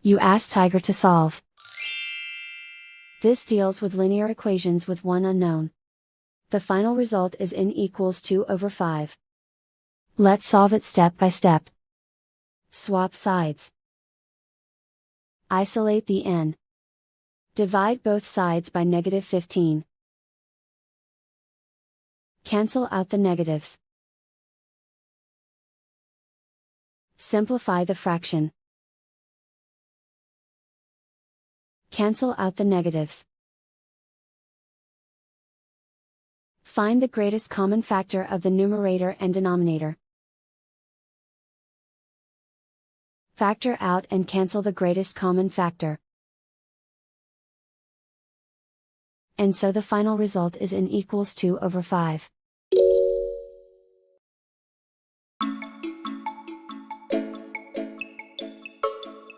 You ask Tiger to solve. This deals with linear equations with one unknown. The final result is n equals 2/5. Let's solve it step by step. Swap sides. Isolate the n. Divide both sides by -15. Cancel out the negatives. Simplify the fraction. Cancel out the negatives. Find the greatest common factor of the numerator and denominator. Factor out and cancel the greatest common factor. And so the final result is n equals 2/5.